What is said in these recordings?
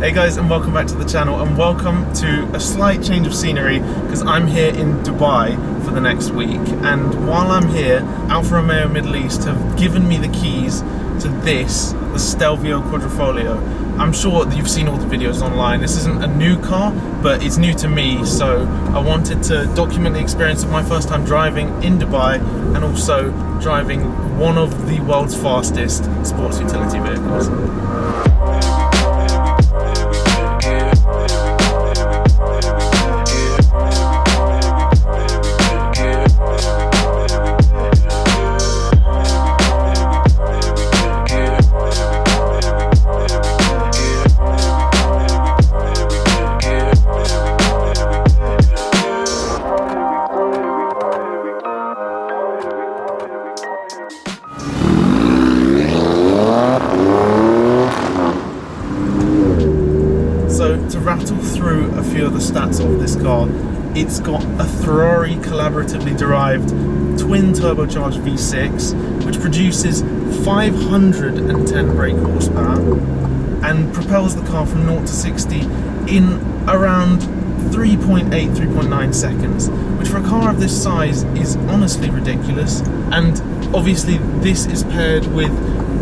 Hey guys, and welcome back to the channel, and welcome to a slight change of scenery because I'm here in Dubai for the next week. And while I'm here, Alfa Romeo Middle East have given me the keys to this, the Stelvio Quadrifoglio. I'm sure that you've seen all the videos online. This isn't a new car, but it's new to me, so I wanted to document the experience of my first time driving in Dubai and also driving one of the world's fastest sports utility vehicles. To rattle through a few of the stats of this car, it's got a Ferrari collaboratively derived twin turbocharged V6 which produces 510 brake horsepower and propels the car from 0 to 60 in around 3.9 seconds, which for a car of this size is honestly ridiculous. And obviously this is paired with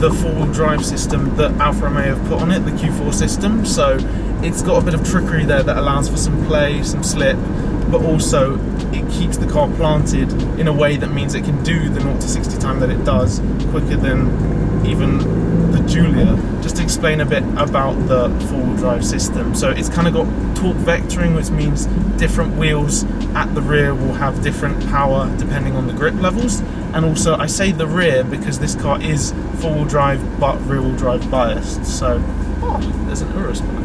the four-wheel drive system that Alfa Romeo have put on it, the Q4 system, so it's got a bit of trickery there that allows for some play, some slip, but also it keeps the car planted in a way that means it can do the 0 to 60 time that it does quicker than even the Giulia. Just to explain a bit about the four-wheel drive system, so it's kind of got torque vectoring, which means different wheels at the rear will have different power depending on the grip levels. And also I say the rear because this car is four-wheel drive but rear-wheel drive biased, so there's an Urus below.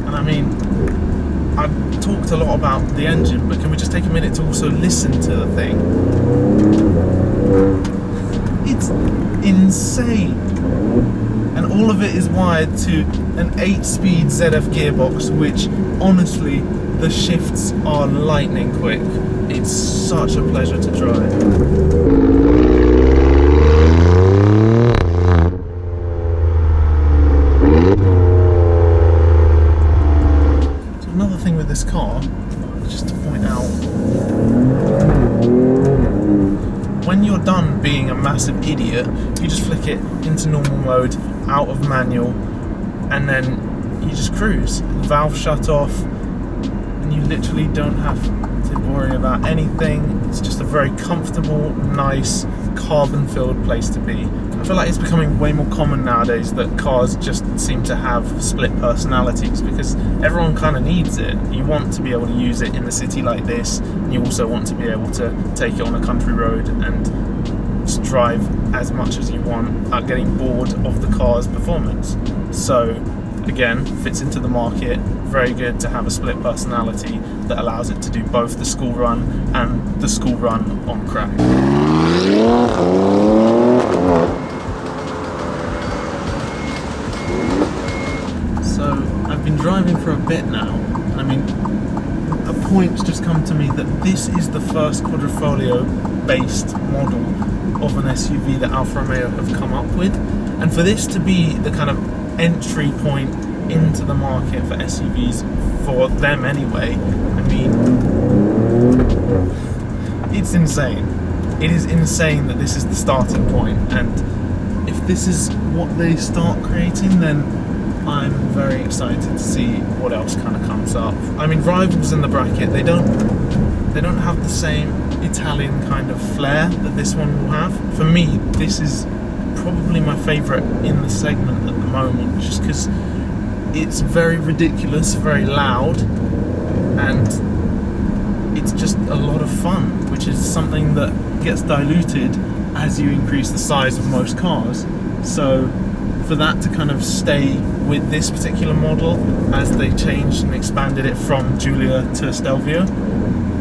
And I mean, I've talked a lot about the engine, but can we just take a minute to also listen to the thing? It's insane, and all of it is wired to an 8-speed ZF gearbox, which honestly the shifts are lightning quick. It's such a pleasure to drive. This car, just to point out, when you're done being a massive idiot, you just flick it into normal mode, out of manual, and then you just cruise. The valve shut off, and you literally don't have to worry about anything. It's just a very comfortable, nice, carbon-filled place to be. I feel like it's becoming way more common nowadays that cars just seem to have split personalities because everyone kind of needs it. You want to be able to use it in the city like this, and you also want to be able to take it on a country road and just drive as much as you want without getting bored of the car's performance. So again, fits into the market. Very good to have a split personality that allows it to do both the school run and the school run on crack. So I've been driving for a bit now, and I mean, a point's just come to me that this is the first Quadrifoglio based model of an SUV that Alfa Romeo have come up with, and for this to be the kind of entry point into the market for SUVs for them anyway, I mean, it's insane. It is insane that this is the starting point, and if this is what they start creating, then I'm very excited to see what else kind of comes up. I mean, rivals in the bracket, they don't have the same Italian kind of flair that this one will have. For me, this is probably my favourite in the segment at the moment, just because it's very ridiculous, very loud, and it's just a lot of fun, which is something that gets diluted as you increase the size of most cars. So for that to kind of stay with this particular model as they changed and expanded it from Giulia to Stelvio,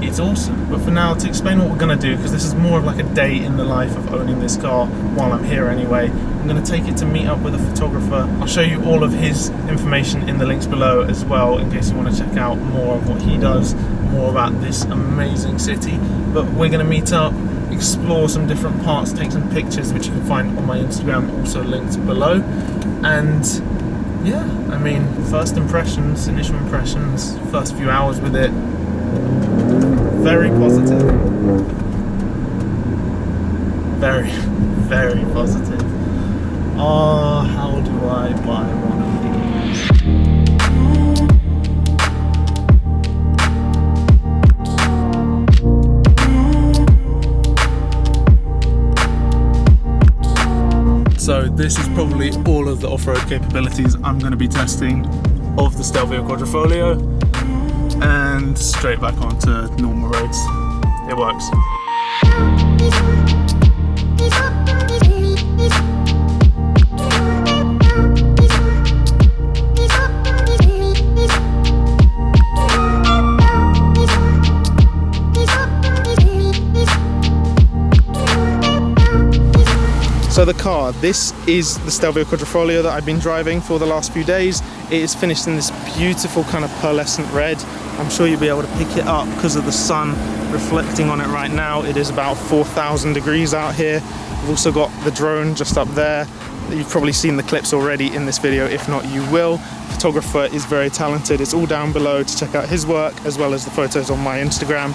it's awesome. But for now, to explain what we're going to do, because this is more of like a day in the life of owning this car while I'm here anyway, I'm going to take it to meet up with a photographer. I'll show you all of his information in the links below as well, in case you want to check out more of what he does, more about this amazing city. But we're going to meet up, explore some different parts, take some pictures, which you can find on my Instagram, also linked below. And yeah, I mean, first impressions, initial impressions, first few hours with it, very positive. Very, very positive. Oh, how do I buy one of these? So this is probably all of the off-road capabilities I'm going to be testing of the Stelvio Quadrifoglio, and straight back onto normal roads. It works. So the car, this is the Stelvio Quadrifoglio that I've been driving for the last few days. It is finished in this beautiful kind of pearlescent red. I'm sure you'll be able to pick it up because of the sun reflecting on it right now. It is about 4,000 degrees out here. We've also got the drone just up there. You've probably seen the clips already in this video. If not, you will. The photographer is very talented. It's all down below to check out his work, as well as the photos on my Instagram.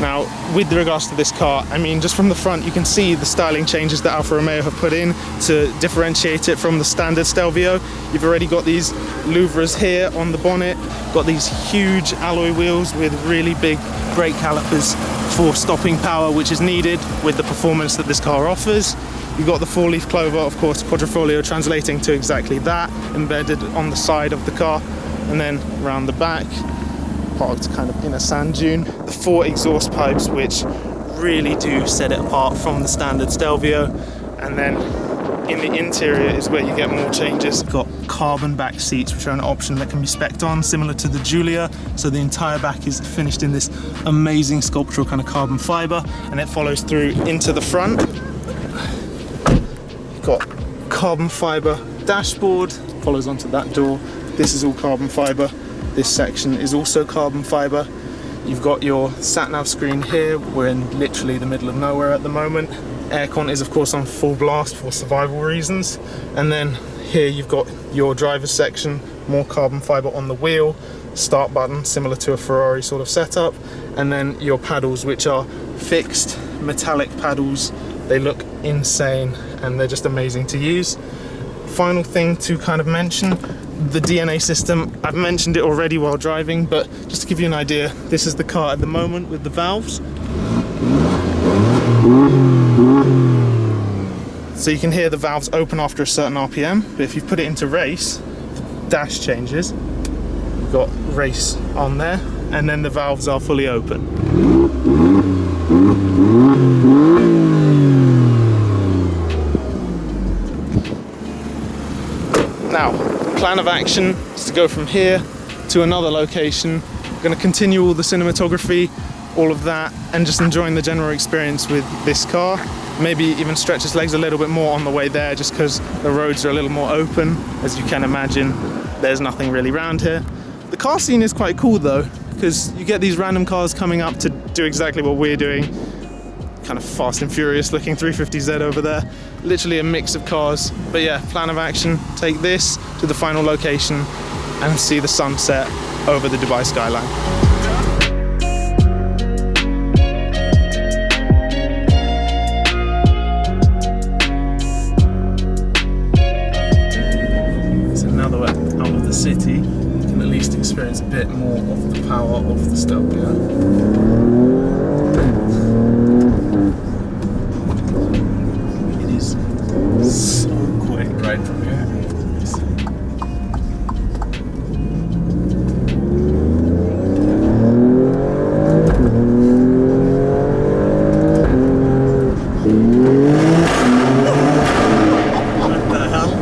Now, with regards to this car, I mean, just from the front, you can see the styling changes that Alfa Romeo have put in to differentiate it from the standard Stelvio. You've already got these louvres here on the bonnet, got these huge alloy wheels with really big brake calipers for stopping power, which is needed with the performance that this car offers. You've got the four-leaf clover, of course, Quadrifoglio translating to exactly that, embedded on the side of the car, and then around the back, parked kind of in a sand dune. The 4 exhaust pipes, which really do set it apart from the standard Stelvio. And then in the interior is where you get more changes. You've got carbon back seats, which are an option that can be spec'd on, similar to the Giulia. So the entire back is finished in this amazing sculptural kind of carbon fiber, and it follows through into the front. You've got carbon fiber dashboard, follows onto that door. This is all carbon fiber. This section is also carbon fiber. You've got your sat-nav screen here. We're in literally the middle of nowhere at the moment. Aircon is of course on full blast for survival reasons. And then here you've got your driver's section, more carbon fiber on the wheel, start button similar to a Ferrari sort of setup, and then your paddles, which are fixed metallic paddles. They look insane and they're just amazing to use. Final thing to kind of mention, the DNA system. I've mentioned it already while driving, but just to give you an idea, this is the car at the moment with the valves. So you can hear the valves open after a certain RPM, but if you put it into race, the dash changes. You've got race on there, and then the valves are fully open. Now, plan of action is to go from here to another location. We're going to continue all the cinematography, all of that, and just enjoying the general experience with this car. Maybe even stretch his legs a little bit more on the way there, just because the roads are a little more open. As you can imagine, there's nothing really around here. The car scene is quite cool though, because you get these random cars coming up to do exactly what we're doing. Kind of fast and furious looking 350Z over there. Literally a mix of cars. But yeah, plan of action, take this to the final location and see the sunset over the Dubai skyline. So now that we're out of the city, you can at least experience a bit more of the power of the Stelvio. So quick right from here. What the hell?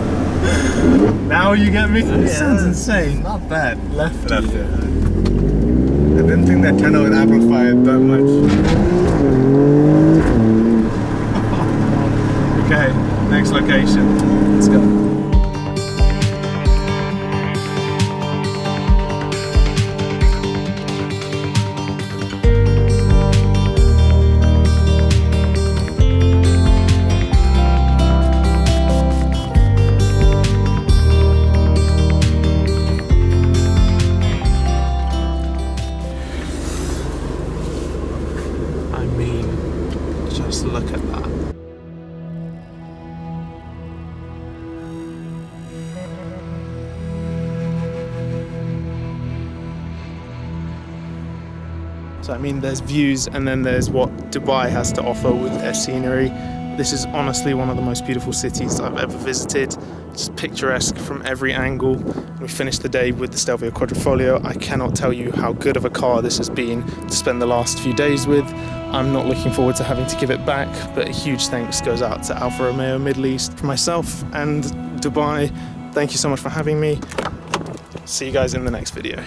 Now you get me? This sounds insane. Not bad. Left. I didn't think that turnout would amplify it that much. Okay, next location. Let's go. So I mean, there's views, and then there's what Dubai has to offer with their scenery. This is honestly one of the most beautiful cities I've ever visited. It's picturesque from every angle. We finished the day with the Stelvio Quadrifoglio. I cannot tell you how good of a car this has been to spend the last few days with. I'm not looking forward to having to give it back, but a huge thanks goes out to Alfa Romeo Middle East for myself and Dubai. Thank you so much for having me. See you guys in the next video.